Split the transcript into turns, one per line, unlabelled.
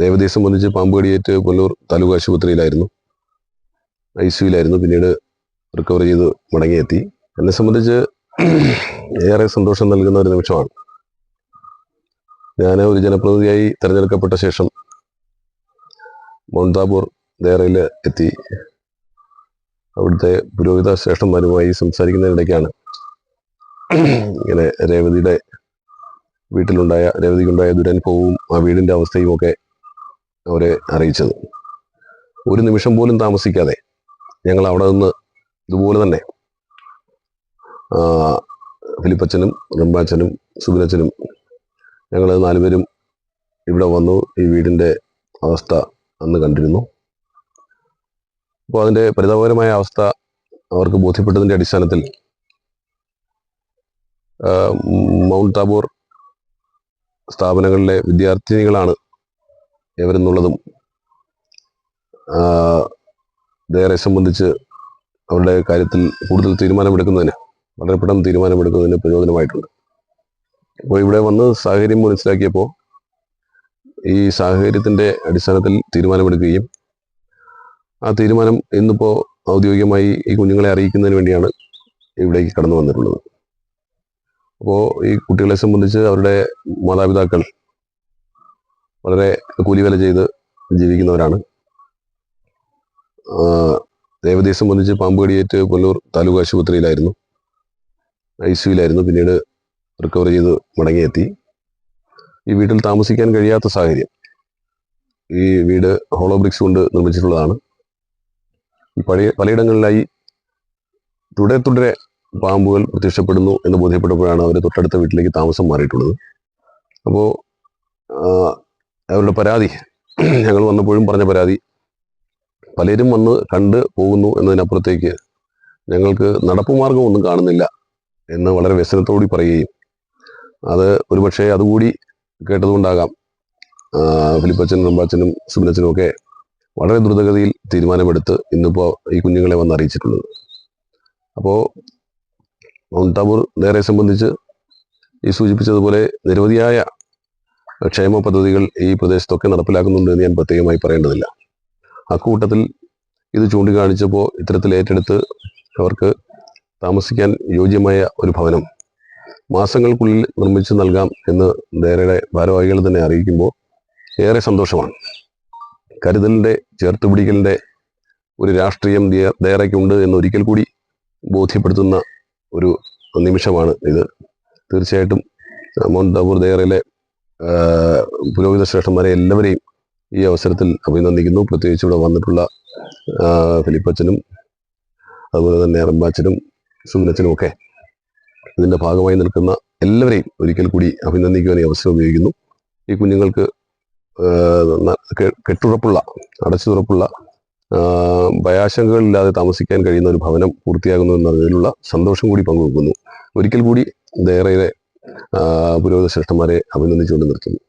രേവതിയെ സംബന്ധിച്ച് പാമ്പ് കടിയേറ്റ് പുനലൂർ താലൂക്ക് ആശുപത്രിയിലായിരുന്നു, ICUവിലായിരുന്നു. പിന്നീട് റിക്കവർ ചെയ്ത് മടങ്ങിയെത്തി. എന്നെ സംബന്ധിച്ച് ഏറെ സന്തോഷം നൽകുന്ന ഒരു നിമിഷമാണ്. ഞാൻ ഒരു ജനപ്രതിനിധിയായി തിരഞ്ഞെടുക്കപ്പെട്ട ശേഷം മൗണ്ട് താബോർ ദേറയിൽ എത്തി അവിടുത്തെ പുരോഹിത ശ്രേഷ്ഠന്മാരുമായി സംസാരിക്കുന്നതിനിടയ്ക്കാണ് ഇങ്ങനെ രേവതിക്കുണ്ടായ ദുരനുഭവവും ആ വീടിൻ്റെ അവസ്ഥയും ഒക്കെ അവരെ അറിയിച്ചത്. ഒരു നിമിഷം പോലും താമസിക്കാതെ ഞങ്ങൾ അവിടെ നിന്ന് ഇതുപോലെ തന്നെ ഫിലിപ്പച്ചനും റംബാച്ചനും സുബിനച്ചനും ഞങ്ങൾ 4 പേരും ഇവിടെ വന്നു. ഈ വീടിൻ്റെ അവസ്ഥ അന്ന് കണ്ടിരുന്നു. അപ്പോൾ അതിൻ്റെ പരിതാപകരമായ അവസ്ഥ അവർക്ക് ബോധ്യപ്പെട്ടതിൻ്റെ അടിസ്ഥാനത്തിൽ മൗണ്ട് താബോർ സ്ഥാപനങ്ങളിലെ വിദ്യാർത്ഥിനികളാണ് ഇവരെന്നുള്ളതും ദേറെ സംബന്ധിച്ച് അവരുടെ കാര്യത്തിൽ കൂടുതൽ വളരെ പെട്ടെന്ന് തീരുമാനമെടുക്കുന്നതിന് പ്രയോജനമായിട്ടുണ്ട്. അപ്പോൾ ഇവിടെ വന്ന് സാഹചര്യം മനസ്സിലാക്കിയപ്പോൾ ഈ സാഹചര്യത്തിൻ്റെ അടിസ്ഥാനത്തിൽ തീരുമാനമെടുക്കുകയും ആ തീരുമാനം ഇന്നിപ്പോൾ ഔദ്യോഗികമായി ഈ കുഞ്ഞുങ്ങളെ അറിയിക്കുന്നതിന് വേണ്ടിയാണ് ഇവിടേക്ക് കടന്നു വന്നിട്ടുള്ളത്. അപ്പോൾ ഈ കുട്ടികളെ സംബന്ധിച്ച് അവരുടെ മാതാപിതാക്കൾ വളരെ കൂലിവേല ചെയ്ത് ജീവിക്കുന്നവരാണ്. രേവതിയെ സംബന്ധിച്ച് പാമ്പ് കടിയേറ്റ് പുനലൂർ താലൂക്ക് ആശുപത്രിയിലായിരുന്നു, ICUവിലായിരുന്നു. പിന്നീട് റിക്കവർ ചെയ്ത് മടങ്ങിയെത്തി. ഈ വീട്ടിൽ താമസിക്കാൻ കഴിയാത്ത സാഹചര്യം. ഈ വീട് ഹോളോ ബ്രിക്സ് കൊണ്ട് നിർമ്മിച്ചിട്ടുള്ളതാണ്. ഈ പലയിടങ്ങളിലായി തുടരെ പാമ്പുകൾ പ്രത്യക്ഷപ്പെടുന്നു എന്ന് ബോധ്യപ്പെട്ടപ്പോഴാണ് അവർ തൊട്ടടുത്ത വീട്ടിലേക്ക് താമസം മാറിയിട്ടുള്ളത്. അപ്പോൾ അവരുടെ പരാതി, ഞങ്ങൾ വന്നപ്പോഴും പറഞ്ഞ പരാതി, പലരും വന്ന് കണ്ട് പോകുന്നു എന്നതിനപ്പുറത്തേക്ക് ഞങ്ങൾക്ക് നടപ്പുമാർഗമൊന്നും കാണുന്നില്ല എന്ന് വളരെ വ്യസനത്തോടെ പറയുകയും, അത് ഒരുപക്ഷെ അതുകൂടി കേട്ടതുകൊണ്ടാകാം ഫിലിപ്പച്ചനും റംബാച്ചനും സുബിനച്ചനും ഒക്കെ വളരെ ദ്രുതഗതിയിൽ തീരുമാനമെടുത്ത് ഇന്നിപ്പോൾ ഈ കുഞ്ഞുങ്ങളെ വന്ന് അറിയിച്ചിട്ടുള്ളത്. അപ്പോൾ മൗണ്ട് താബോർ ദേറെ സംബന്ധിച്ച് ഈ സൂചിപ്പിച്ചതുപോലെ നിരവധിയായ ക്ഷേമ പദ്ധതികൾ ഈ പ്രദേശത്തൊക്കെ നടപ്പിലാക്കുന്നുണ്ട് എന്ന് ഞാൻ പ്രത്യേകമായി പറയേണ്ടതില്ല. അക്കൂട്ടത്തിൽ ഇത് ചൂണ്ടിക്കാണിച്ചപ്പോൾ ഇത്തരത്തിൽ ഏറ്റെടുത്ത് അവർക്ക് താമസിക്കാൻ യോഗ്യമായ ഒരു ഭവനം മാസങ്ങൾക്കുള്ളിൽ നിർമ്മിച്ചു നൽകാം എന്ന് ദേറയുടെ ഭാരവാഹികൾ തന്നെ അറിയിക്കുമ്പോൾ ഏറെ സന്തോഷമാണ്. കരുതലിൻ്റെ, ചേർത്തുപിടിക്കലിൻ്റെ ഒരു രാഷ്ട്രീയം ദേറയ്ക്കുണ്ട് എന്ന് ഒരിക്കൽ കൂടി ബോധ്യപ്പെടുത്തുന്ന ഒരു നിമിഷമാണ് ഇത്. തീർച്ചയായിട്ടും മൗണ്ട് താബോർ ദേറയിലെ പുരോഹിത ശ്രേഷ്ഠന്മാരെ എല്ലാവരെയും ഈ അവസരത്തിൽ അഭിനന്ദിക്കുന്നു. പ്രത്യേകിച്ച് ഇവിടെ വന്നിട്ടുള്ള ഫിലിപ്പച്ചനും അതുപോലെ തന്നെ റംബാച്ചനും സുബിനച്ചനും ഒക്കെ ഇതിൻ്റെ ഭാഗമായി നിൽക്കുന്ന എല്ലാവരെയും ഒരിക്കൽ കൂടി അഭിനന്ദിക്കുവാൻ ഈ അവസരം ഉപയോഗിക്കുന്നു. ഈ കുഞ്ഞുങ്ങൾക്ക് അടച്ചുറപ്പുള്ള ഭയാശങ്കകളില്ലാതെ താമസിക്കാൻ കഴിയുന്ന ഒരു ഭവനം പൂർത്തിയാകുന്നു എന്നതിലുള്ള സന്തോഷം കൂടി പങ്കുവെക്കുന്നു. ഒരിക്കൽ കൂടി ദേറയിലെ പുരോഹിത ശ്രേഷ്ഠന്മാരെ അഭിനന്ദിച്ചുകൊണ്ട് നിർത്തുന്നു.